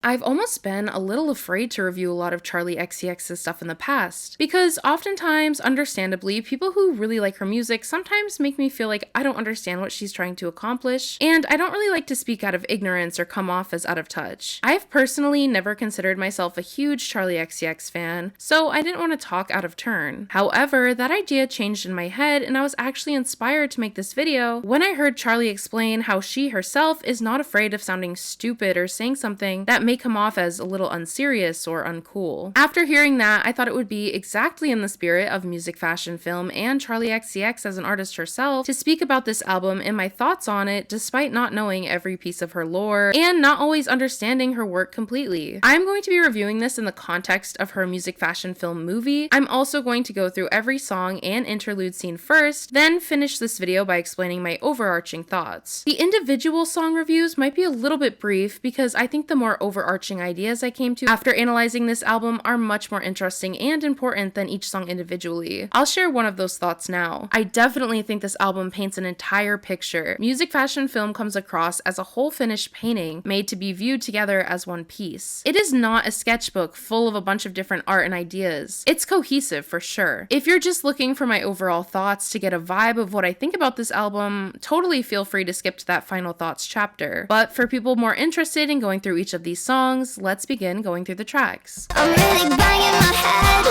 I've almost been a little afraid to review a lot of Charli XCX's stuff in the past, because oftentimes, understandably, people who really like her music sometimes make me feel like I don't understand what she's trying to accomplish, and I don't really like to speak out of ignorance or come off as out of touch. I've personally never considered myself a huge Charli XCX fan, so I didn't want to talk out of turn. However, that idea changed in my head, and I was actually inspired to make this video when I heard Charli explain how she herself is not afraid of sounding stupid or saying something that may come off as a little unserious or uncool. After hearing that, I thought it would be exactly in the spirit of music, fashion, film, and Charli XCX as an artist herself to speak about this album and my thoughts on it despite not knowing every piece of her lore and not always understanding her work completely. I'm going to be reviewing this in the context of her music, fashion, film movie. I'm also going to go through every song and interlude scene first, then finish this video by explaining my overarching thoughts. The individual song reviews might be a little bit brief because I think the more overarching ideas I came to after analyzing this album are much more interesting and important than each song individually. I'll share one of those thoughts now. I definitely think this album paints an entire picture. Music, fashion, film comes across as a whole finished painting made to be viewed together as one piece. It is not a sketchbook full of a bunch of different art and ideas. It's cohesive for sure. If you're just looking for my overall thoughts to get a vibe of what I think about this album, totally feel free to skip to that final thoughts chapter. But for people more interested in going through each of these songs, let's begin going through the tracks. I'm really banging my head.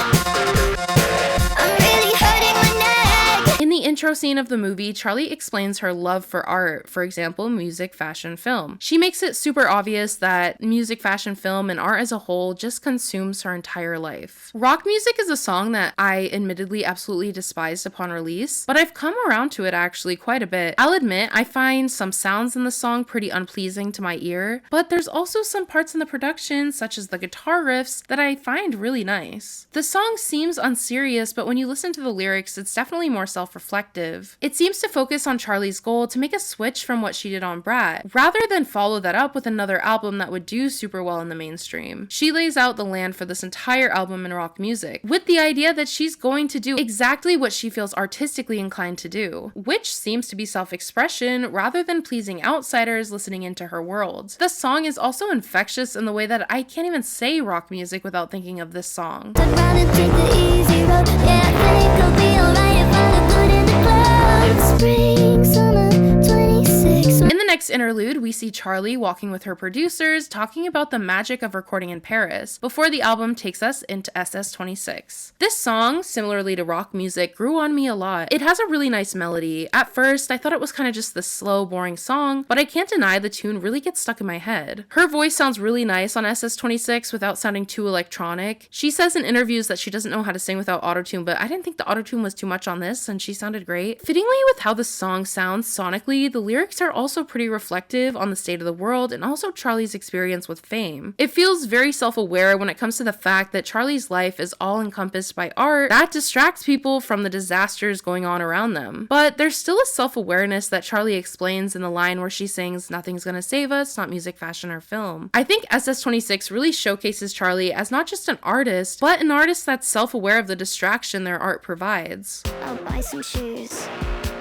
I'm really hurting my neck. In the intro scene of the movie, Charli explains her love for art, for example, music, fashion, film. She makes it super obvious that music, fashion, film, and art as a whole just consumes her entire life. Rock music is a song that I admittedly absolutely despised upon release, but I've come around to it actually quite a bit. I'll admit, I find some sounds in the song pretty unpleasing to my ear, but there's also some parts in the production, such as the guitar riffs, that I find really nice. The song seems unserious, but when you listen to the lyrics, it's definitely more self-reflective. It seems to focus on Charli's goal to make a switch from what she did on Brat, rather than follow that up with another album that would do super well in the mainstream. She lays out the land for this entire album in rock music, with the idea that she's going to do exactly what she feels artistically inclined to do, which seems to be self-expression rather than pleasing outsiders listening into her world. The song is also infectious in the way that I can't even say rock music without thinking of this song. I'd rather take the easy road. Yeah, I think I'll be alright if I look good in the clouds. Spring, summer, 26. In the next interlude, we see Charli walking with her producers talking about the magic of recording in Paris before the album takes us into SS26. This song, similarly to rock music, grew on me a lot. It has a really nice melody. At first, I thought it was kind of just this slow, boring song, but I can't deny the tune really gets stuck in my head. Her voice sounds really nice on SS26 without sounding too electronic. She says in interviews that she doesn't know how to sing without autotune, but I didn't think the autotune was too much on this, and she sounded great. Fittingly with how the song sounds sonically, the lyrics are also pretty reflective on the state of the world and also Charli's experience with fame. It feels very self-aware when it comes to the fact that Charli's life is all encompassed by art that distracts people from the disasters going on around them. But there's still a self-awareness that Charli explains in the line where she sings, "Nothing's gonna save us, not music, fashion, or film." I think SS26 really showcases Charli as not just an artist, but an artist that's self-aware of the distraction their art provides. I'll buy some shoes.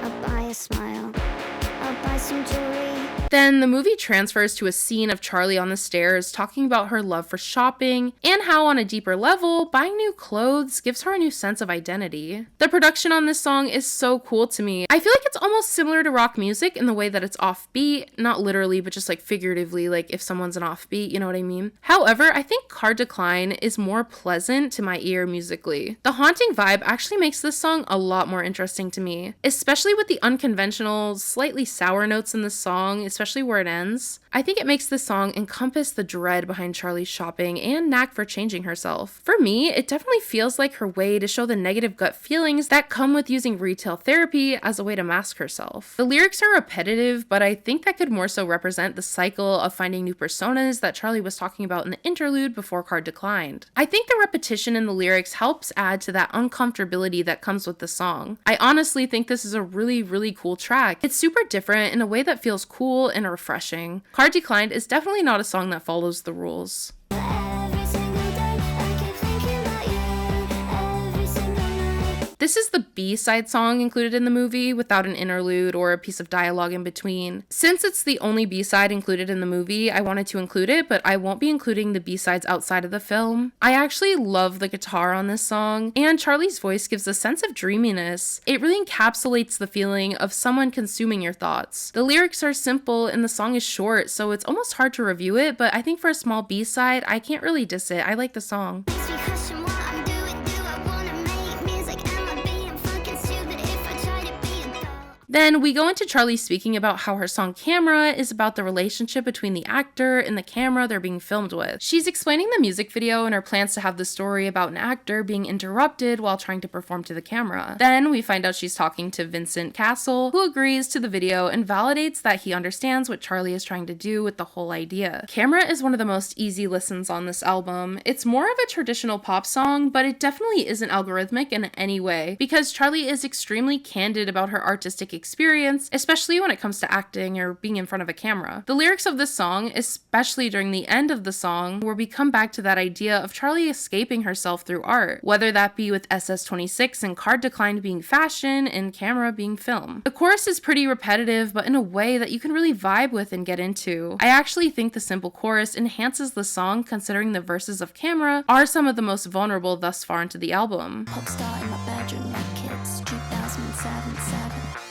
I'll buy a smile. I'll buy some jewelry. Then the movie transfers to a scene of Charli on the stairs talking about her love for shopping and how on a deeper level, buying new clothes gives her a new sense of identity. The production on this song is so cool to me. I feel like it's almost similar to rock music in the way that it's offbeat, not literally, but just like figuratively, like if someone's an offbeat, you know what I mean? However, I think Card Decline is more pleasant to my ear musically. The haunting vibe actually makes this song a lot more interesting to me, especially with the unconventional, slightly sour notes in the song, especially where it ends. I think it makes the song encompass the dread behind Charli's shopping and knack for changing herself. For me, it definitely feels like her way to show the negative gut feelings that come with using retail therapy as a way to mask herself. The lyrics are repetitive, but I think that could more so represent the cycle of finding new personas that Charli was talking about in the interlude before Card Declined. I think the repetition in the lyrics helps add to that uncomfortability that comes with the song. I honestly think this is a really, really cool track. It's super different in a way that feels cool and refreshing. Card Declined is definitely not a song that follows the rules. Every single day I keep thinking about you. Every single night. The This is the B-side song included in the movie without an interlude or a piece of dialogue in between. Since it's the only B-side included in the movie, I wanted to include it, but I won't be including the B-sides outside of the film. I actually love the guitar on this song, and Charli's voice gives a sense of dreaminess. It really encapsulates the feeling of someone consuming your thoughts. The lyrics are simple and the song is short, so it's almost hard to review it, but I think for a small B-side, I can't really diss it. I like the song. Then we go into Charli speaking about how her song Camera is about the relationship between the actor and the camera they're being filmed with. She's explaining the music video and her plans to have the story about an actor being interrupted while trying to perform to the camera. Then we find out she's talking to Vincent Cassel, who agrees to the video and validates that he understands what Charli is trying to do with the whole idea. Camera is one of the most easy listens on this album. It's more of a traditional pop song, but it definitely isn't algorithmic in any way, because Charli is extremely candid about her artistic experience, especially when it comes to acting or being in front of a camera. The lyrics of this song, especially during the end of the song, where we come back to that idea of Charli escaping herself through art, whether that be with SS26 and Card Decline being fashion and Camera being film. The chorus is pretty repetitive, but in a way that you can really vibe with and get into. I actually think the simple chorus enhances the song, considering the verses of Camera are some of the most vulnerable thus far into the album. Popstar in my bedroom, my kids, 2007.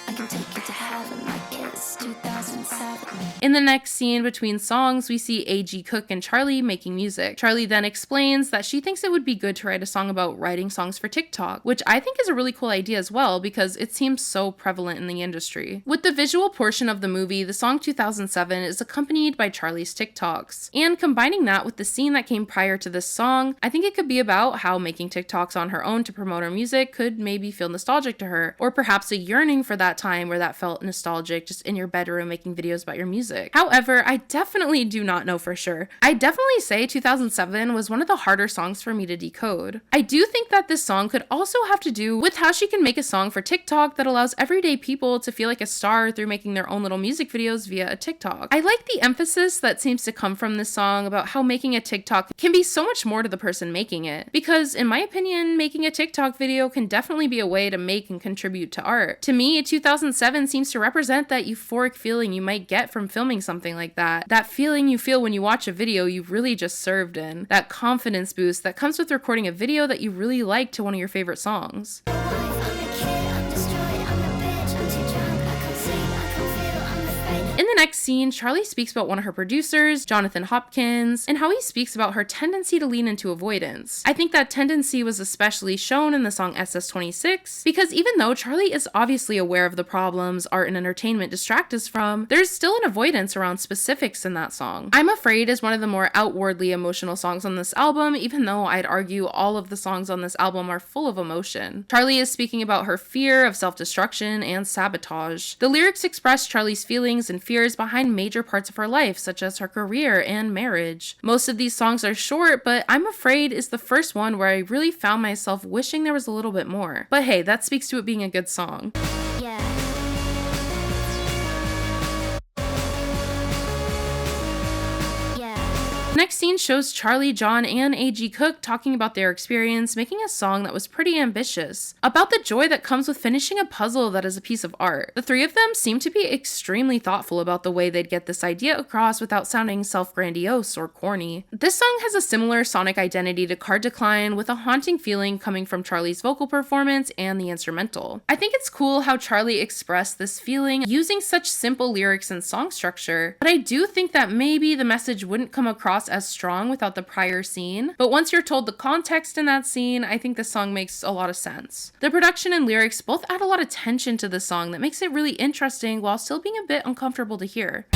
I can take you to heaven, my kids, 2007. In the next scene between songs, we see A.G. Cook and Charli making music. Charli then explains that she thinks it would be good to write a song about writing songs for TikTok, which I think is a really cool idea as well because it seems so prevalent in the industry. With the visual portion of the movie, the song 2007 is accompanied by Charli's TikToks. And combining that with the scene that came prior to this song, I think it could be about how making TikToks on her own to promote her music could maybe feel nostalgic to her, or perhaps a yearning for that time where that felt nostalgic just in your bedroom making videos about your music. However, I definitely do not know for sure. I definitely say 2007 was one of the harder songs for me to decode. I do think that this song could also have to do with how she can make a song for TikTok that allows everyday people to feel like a star through making their own little music videos via a TikTok. I like the emphasis that seems to come from this song about how making a TikTok can be so much more to the person making it, because in my opinion, making a TikTok video can definitely be a way to make and contribute to art. To me, 2007 seems to represent that euphoric feeling you might get from filming something like that. That feeling you feel when you watch a video you've really just served in. That confidence boost that comes with recording a video that you really like to one of your favorite songs. In the next scene, Charli speaks about one of her producers, Jonathan Hopkins, and how he speaks about her tendency to lean into avoidance. I think that tendency was especially shown in the song SS26, because even though Charli is obviously aware of the problems art and entertainment distract us from, there's still an avoidance around specifics in that song. I'm Afraid is one of the more outwardly emotional songs on this album, even though I'd argue all of the songs on this album are full of emotion. Charli is speaking about her fear of self-destruction and sabotage. The lyrics express Charli's feelings and fears behind major parts of her life, such as her career and marriage. Most of these songs are short, but I'm Afraid is the first one where I really found myself wishing there was a little bit more. But hey, that speaks to it being a good song. Yeah. Next scene shows Charli, John, and A.G. Cook talking about their experience making a song that was pretty ambitious, about the joy that comes with finishing a puzzle that is a piece of art. The three of them seem to be extremely thoughtful about the way they'd get this idea across without sounding self-grandiose or corny. This song has a similar sonic identity to Card Decline, with a haunting feeling coming from Charli's vocal performance and the instrumental. I think it's cool how Charli expressed this feeling using such simple lyrics and song structure, but I do think that maybe the message wouldn't come across as strong without the prior scene, but once you're told the context in that scene, I think the song makes a lot of sense. The production and lyrics both add a lot of tension to the song that makes it really interesting while still being a bit uncomfortable to hear.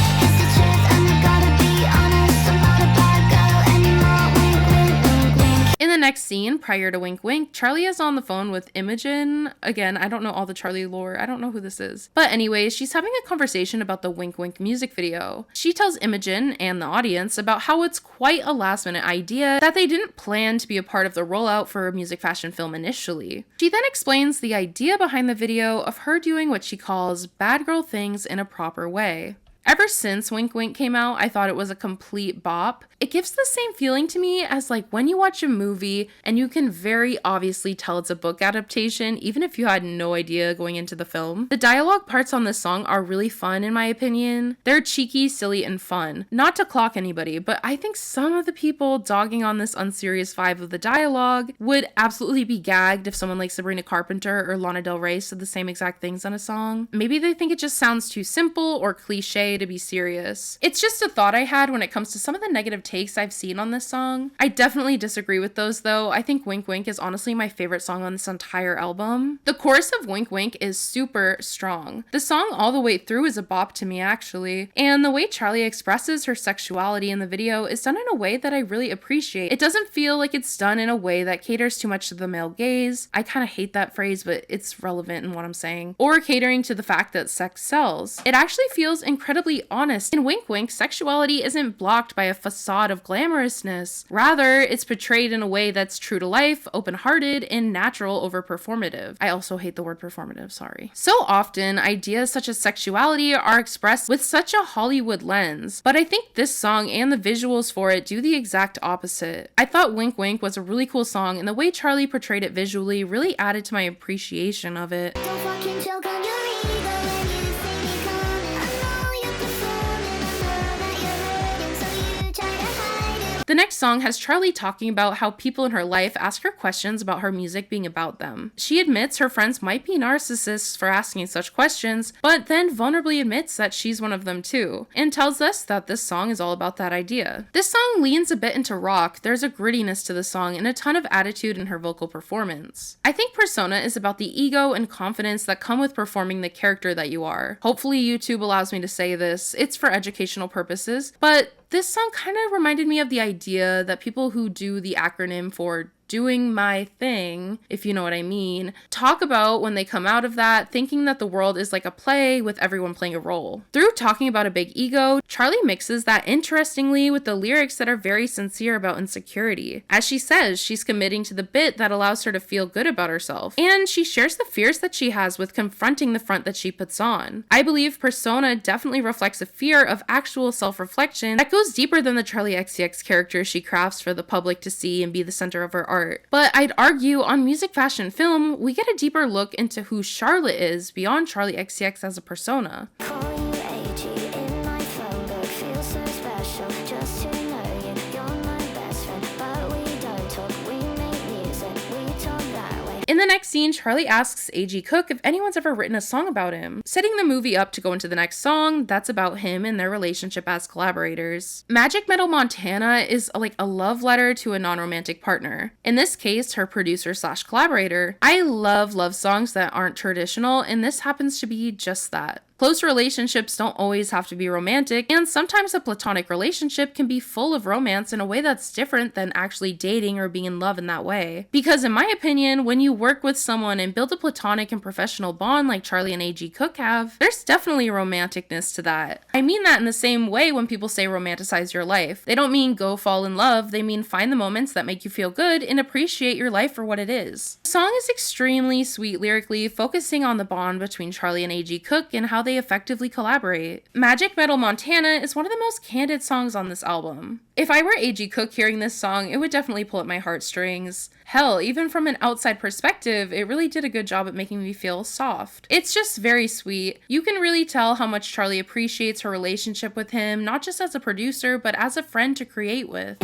In the next scene, prior to Wink Wink, Charli is on the phone with Imogen. Again, I don't know all the Charli lore. I don't know who this is. But anyways, she's having a conversation about the Wink Wink music video. She tells Imogen and the audience about how it's quite a last minute idea that they didn't plan to be a part of the rollout for a music fashion film initially. She then explains the idea behind the video of her doing what she calls bad girl things in a proper way. Ever since Wink Wink came out, I thought it was a complete bop. It gives the same feeling to me as like when you watch a movie and you can very obviously tell it's a book adaptation, even if you had no idea going into the film. The dialogue parts on this song are really fun in my opinion. They're cheeky, silly, and fun. Not to clock anybody, but I think some of the people dogging on this unserious vibe of the dialogue would absolutely be gagged if someone like Sabrina Carpenter or Lana Del Rey said the same exact things on a song. Maybe they think it just sounds too simple or cliche to be serious. It's just a thought I had when it comes to some of the negative takes I've seen on this song. I definitely disagree with those though. I think Wink Wink is honestly my favorite song on this entire album. The chorus of Wink Wink is super strong. The song all the way through is a bop to me actually, and the way Charli expresses her sexuality in the video is done in a way that I really appreciate. It doesn't feel like it's done in a way that caters too much to the male gaze. I kind of hate that phrase, but it's relevant in what I'm saying. Or catering to the fact that sex sells. It actually feels incredibly honest. In Wink Wink, sexuality isn't blocked by a facade of glamorousness. Rather, it's portrayed in a way that's true to life, open-hearted, and natural over performative. I also hate the word performative, sorry. So often, ideas such as sexuality are expressed with such a Hollywood lens, but I think this song and the visuals for it do the exact opposite. I thought Wink Wink was a really cool song, and the way Charli portrayed it visually really added to my appreciation of it. Don't fucking choke on your ego when you see me coming. I know you're performing, I know that you're hurting, so you try to hide it. The next song has Charli talking about how people in her life ask her questions about her music being about them. She admits her friends might be narcissists for asking such questions, but then vulnerably admits that she's one of them too, and tells us that this song is all about that idea. This song leans a bit into rock. There's a grittiness to the song and a ton of attitude in her vocal performance. I think Persona is about the ego and confidence that come with performing the character that you are. Hopefully YouTube allows me to say this. It's for educational purposes, but this song kind of reminded me of the idea that people who do the acronym for doing my thing, if you know what I mean, talk about when they come out of that, thinking that the world is like a play with everyone playing a role. Through talking about a big ego, Charli mixes that interestingly with the lyrics that are very sincere about insecurity. As she says, she's committing to the bit that allows her to feel good about herself, and she shares the fears that she has with confronting the front that she puts on. I believe Persona definitely reflects a fear of actual self-reflection that goes deeper than the Charli XCX character she crafts for the public to see and be the center of her art. But I'd argue on Music, Fashion, Film, we get a deeper look into who Charlotte is beyond Charli XCX as a persona. Call you aoty in my phone book, feels so special just to know you. You're my best friend, but we don't talk, we make music, we talk that way. In the next scene, Charli asks A.G. Cook if anyone's ever written a song about him, setting the movie up to go into the next song that's about him and their relationship as collaborators. Magic Metal Montana is like a love letter to a non-romantic partner. In this case, her producer / collaborator. I love love songs that aren't traditional, and this happens to be just that. Close relationships don't always have to be romantic, and sometimes a platonic relationship can be full of romance in a way that's different than actually dating or being in love in that way. Because in my opinion, when you work with someone and build a platonic and professional bond like Charli and A.G. Cook have, there's definitely a romanticness to that. I mean that in the same way when people say romanticize your life. They don't mean go fall in love, they mean find the moments that make you feel good and appreciate your life for what it is. The song is extremely sweet lyrically, focusing on the bond between Charli and A.G. Cook and how they effectively collaborate. Magic Metal Montana is one of the most candid songs on this album. If I were A.G. Cook hearing this song, it would definitely pull at my heartstrings. Hell, even from an outside perspective, it really did a good job at making me feel soft. It's just very sweet. You can really tell how much Charli appreciates her relationship with him, not just as a producer, but as a friend to create with.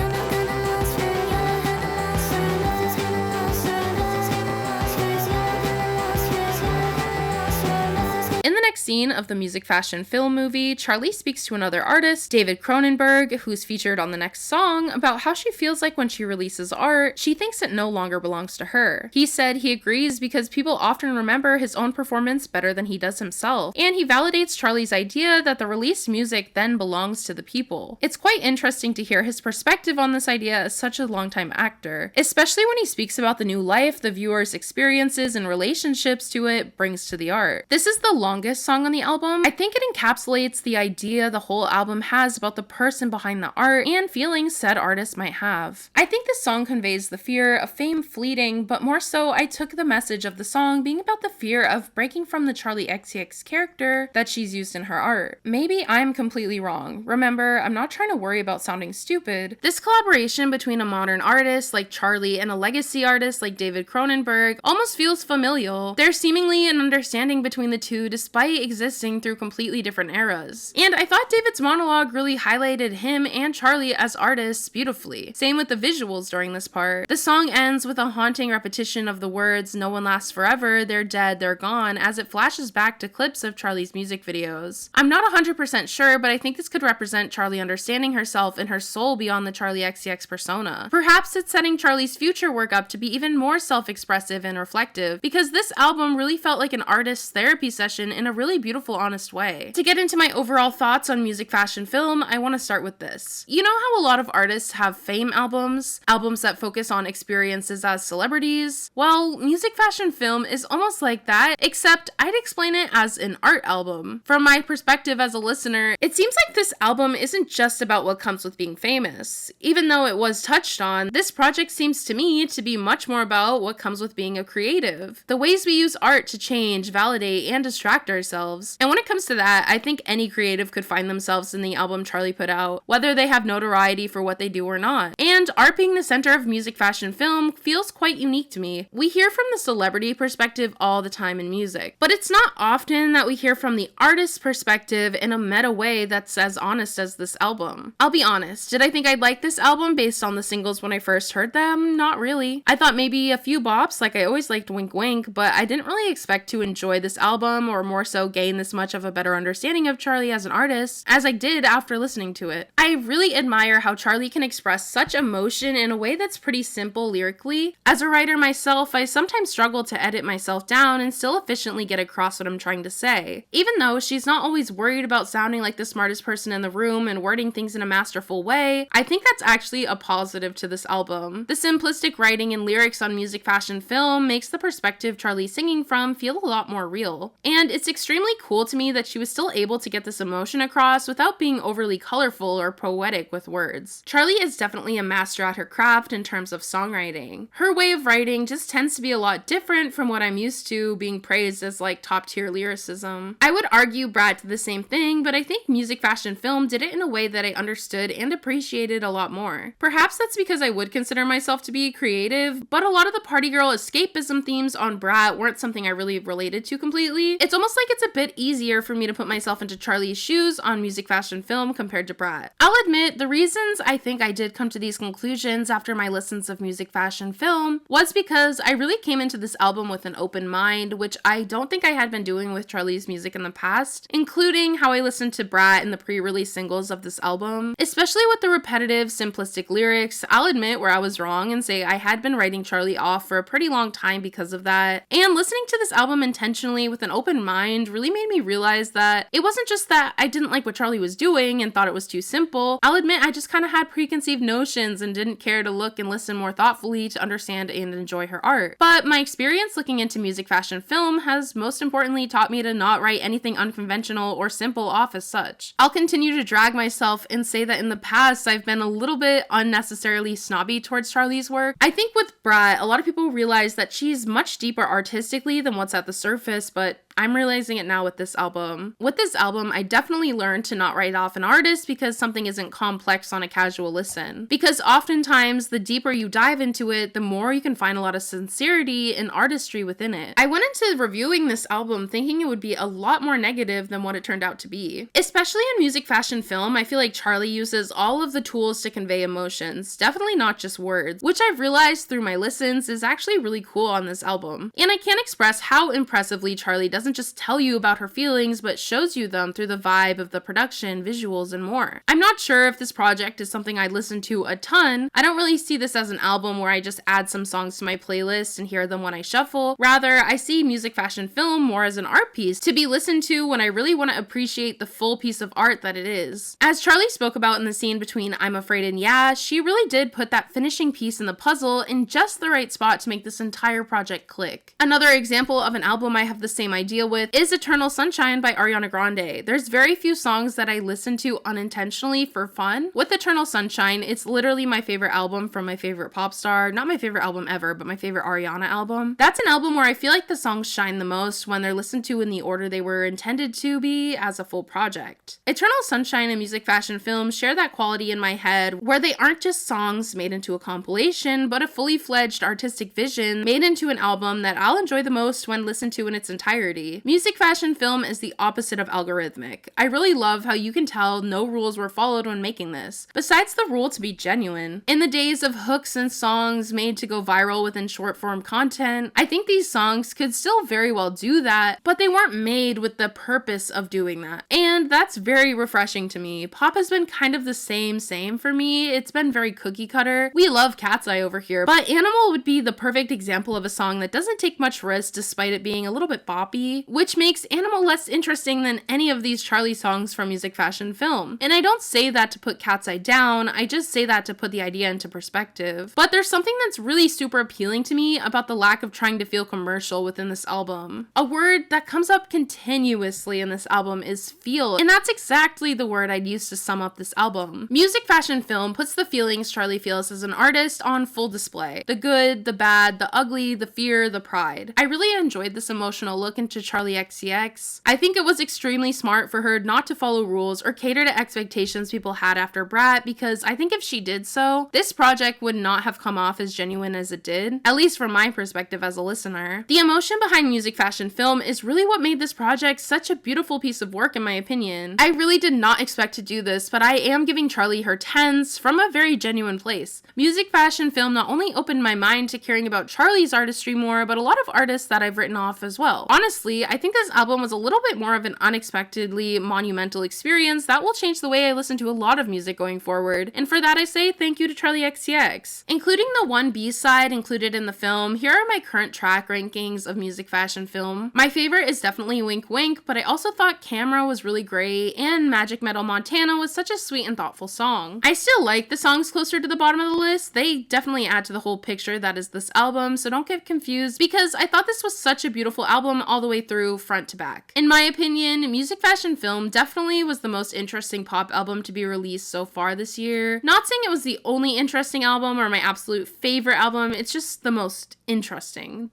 In the next scene of the Music, Fashion, Film movie, Charli speaks to another artist, David Cronenberg, who's featured on the next song, about how she feels like when she releases art, she thinks it no longer belongs to her. He said he agrees because people often remember his own performance better than he does himself, and he validates Charli's idea that the released music then belongs to the people. It's quite interesting to hear his perspective on this idea as such a longtime actor, especially when he speaks about the new life the viewer's experiences and relationships to it brings to the art. This is the longest song song on the album. I think it encapsulates the idea the whole album has about the person behind the art and feelings said artist might have. I think this song conveys the fear of fame fleeting, but more so I took the message of the song being about the fear of breaking from the Charli XCX character that she's used in her art. Maybe I'm completely wrong. Remember, I'm not trying to worry about sounding stupid. This collaboration between a modern artist like Charli and a legacy artist like David Cronenberg almost feels familial. There's seemingly an understanding between the two despite existing through completely different eras. And I thought David's monologue really highlighted him and Charli as artists beautifully. Same with the visuals during this part. The song ends with a haunting repetition of the words "no one lasts forever, they're dead, they're gone" as it flashes back to clips of Charli's music videos. I'm not 100% sure, but I think this could represent Charli understanding herself and her soul beyond the Charli XCX persona. Perhaps it's setting Charli's future work up to be even more self-expressive and reflective, because this album really felt like an artist's therapy session in a really beautiful, honest way. To get into my overall thoughts on music, fashion, film, I want to start with this. You know how a lot of artists have fame albums that focus on experiences as celebrities? Well, music, fashion, film is almost like that, except I'd explain it as an art album. From my perspective as a listener, it seems like this album isn't just about what comes with being famous. Even though it was touched on, this project seems to me to be much more about what comes with being a creative. The ways we use art to change, validate, and distract ourselves. And when it comes to that, I think any creative could find themselves in the album Charli put out, whether they have notoriety for what they do or not. And art being the center of music, fashion, film feels quite unique to me. We hear from the celebrity perspective all the time in music, but it's not often that we hear from the artist's perspective in a meta way that's as honest as this album. I'll be honest, did I think I'd like this album based on the singles when I first heard them? Not really. I thought maybe a few bops, like I always liked Wink Wink, but I didn't really expect to enjoy this album or more so gain this much of a better understanding of Charli as an artist as I did after listening to it. I really admire how Charli can express such emotion in a way that's pretty simple lyrically. As a writer myself, I sometimes struggle to edit myself down and still efficiently get across what I'm trying to say. Even though she's not always worried about sounding like the smartest person in the room and wording things in a masterful way, I think that's actually a positive to this album. The simplistic writing and lyrics on music, fashion, film makes the perspective Charli's singing from feel a lot more real. And it's extremely cool to me that she was still able to get this emotion across without being overly colorful or poetic with words. Charli is definitely a master at her craft in terms of songwriting. Her way of writing just tends to be a lot different from what I'm used to being praised as like top tier lyricism. I would argue Brad did the same thing, but I think music, fashion, film did it in a way that I understood and appreciated a lot more. Perhaps that's because I would consider myself to be creative, but a lot of the party girl escapism themes on Brat weren't something I really related to completely. It's almost like it's a bit easier for me to put myself into Charli's shoes on music, fashion, film compared to Brat. I'll admit, the reasons I think I did come to these conclusions after my listens of music, fashion, film was because I really came into this album with an open mind, which I don't think I had been doing with Charli's music in the past, including how I listened to Brat and the pre-release singles of this album. Especially with the repetitive, simplistic lyrics, I'll admit where I was wrong and say I had been writing Charli off for a pretty long time because of that. And listening to this album intentionally with an open mind really made me realize that it wasn't just that I didn't like what Charli was doing and thought it was too simple. I'll admit I just kind of had preconceived notions and didn't care to look and listen more thoughtfully to understand and enjoy her art. But my experience looking into music, fashion, film has most importantly taught me to not write anything unconventional or simple off as such. I'll continue to drag myself and say that in the past I've been a little bit unnecessarily snobby towards Charli's work. I think with Brat, a lot of people realize that she's much deeper artistically than what's at the surface, but I'm realizing it now with this album. With this album, I definitely learned to not write off an artist because something isn't complex on a casual listen. Because oftentimes, the deeper you dive into it, the more you can find a lot of sincerity and artistry within it. I went into reviewing this album thinking it would be a lot more negative than what it turned out to be. Especially in music, fashion, film, I feel like Charli uses all of the tools to convey emotions, definitely not just words, which I've realized through my listens is actually really cool on this album. And I can't express how impressively Charli doesn't just tell you about her feelings, but shows you them through the vibe of the production, visuals, and more. I'm not sure if this project is something I'd listen to a ton. I don't really see this as an album where I just add some songs to my playlist and hear them when I shuffle. Rather, I see music, fashion, film more as an art piece to be listened to when I really want to appreciate the full piece of art that it is. As Charli spoke about in the scene between I'm Afraid and Yeah, she really did put that finishing piece in the puzzle in just the right spot to make this entire project click. Another example of an album I have the same idea deal with is Eternal Sunshine by Ariana Grande. There's very few songs that I listen to unintentionally for fun. With Eternal Sunshine, it's literally my favorite album from my favorite pop star. Not my favorite album ever, but my favorite Ariana album. That's an album where I feel like the songs shine the most when they're listened to in the order they were intended to be as a full project. Eternal Sunshine and Music Fashion Film share that quality in my head where they aren't just songs made into a compilation, but a fully fledged artistic vision made into an album that I'll enjoy the most when listened to in its entirety. Music Fashion Film is the opposite of algorithmic. I really love how you can tell no rules were followed when making this, besides the rule to be genuine. In the days of hooks and songs made to go viral within short form content, I think these songs could still very well do that, but they weren't made with the purpose of doing that. And that's very refreshing to me. Pop has been kind of the same for me. It's been very cookie cutter. We love Cat's Eye over here, but Animal would be the perfect example of a song that doesn't take much risk despite it being a little bit boppy, which makes Animal less interesting than any of these Charli songs from Music Fashion Film. And I don't say that to put Cat's Eye down, I just say that to put the idea into perspective. But there's something that's really super appealing to me about the lack of trying to feel commercial within this album. A word that comes up continuously in this album is feel, and that's exactly the word I'd use to sum up this album. Music Fashion Film puts the feelings Charli feels as an artist on full display. The good, the bad, the ugly, the fear, the pride. I really enjoyed this emotional look into Charli XCX. I think it was extremely smart for her not to follow rules or cater to expectations people had after Brat, because I think if she did so, this project would not have come off as genuine as it did, at least from my perspective as a listener. The emotion behind Music Fashion Film is really what made this project such a beautiful piece of work in my opinion. I really did not expect to do this, but I am giving Charli her 10s from a very genuine place. Music Fashion Film not only opened my mind to caring about Charli's artistry more, but a lot of artists that I've written off as well. Honestly, I think this album was a little bit more of an unexpectedly monumental experience that will change the way I listen to a lot of music going forward, and for that I say thank you to Charli XCX. Including the one B-side included in the film, here are my current track rankings of Music Fashion Film. My favorite is definitely Wink Wink, but I also thought Camera was really great, and Magic Metal Montana was such a sweet and thoughtful song. I still like the songs closer to the bottom of the list. They definitely add to the whole picture that is this album, so don't get confused, because I thought this was such a beautiful album all the way through, front to back. In my opinion, Music Fashion Film definitely was the most interesting pop album to be released so far this year. Not saying it was the only interesting album or my absolute favorite album, it's just the most interesting.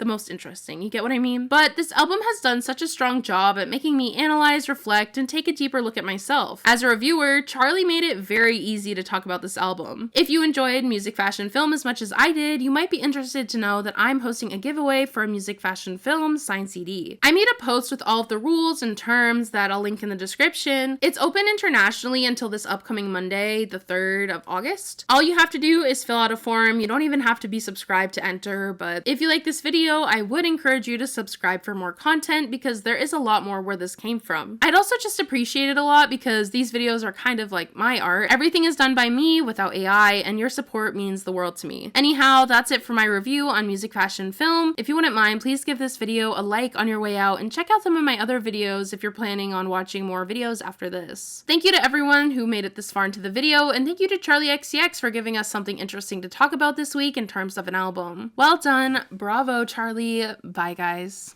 You get what I mean? But this album has done such a strong job at making me analyze, reflect, and take a deeper look at myself. As a reviewer, Charli made it very easy to talk about this album. If you enjoyed Music Fashion Film as much as I did, you might be interested to know that I'm hosting a giveaway for a Music Fashion Film signed CD. I made a post with all of the rules and terms that I'll link in the description. It's open internationally until this upcoming Monday, the 3rd of August. All you have to do is fill out a form. You don't even have to be subscribed to enter, but if you like this video, I would encourage you to subscribe for more content because there is a lot more where this came from. I'd also just appreciate it a lot because these videos are kind of like my art. Everything is done by me without AI, and your support means the world to me. Anyhow, that's it for my review on Music Fashion Film. If you wouldn't mind, please give this video a like on your way out and check out some of my other videos if you're planning on watching more videos after this. Thank you to everyone who made it this far into the video, and thank you to Charli XCX for giving us something interesting to talk about this week in terms of an album. Well done. Bravo, Charli. Bye, guys.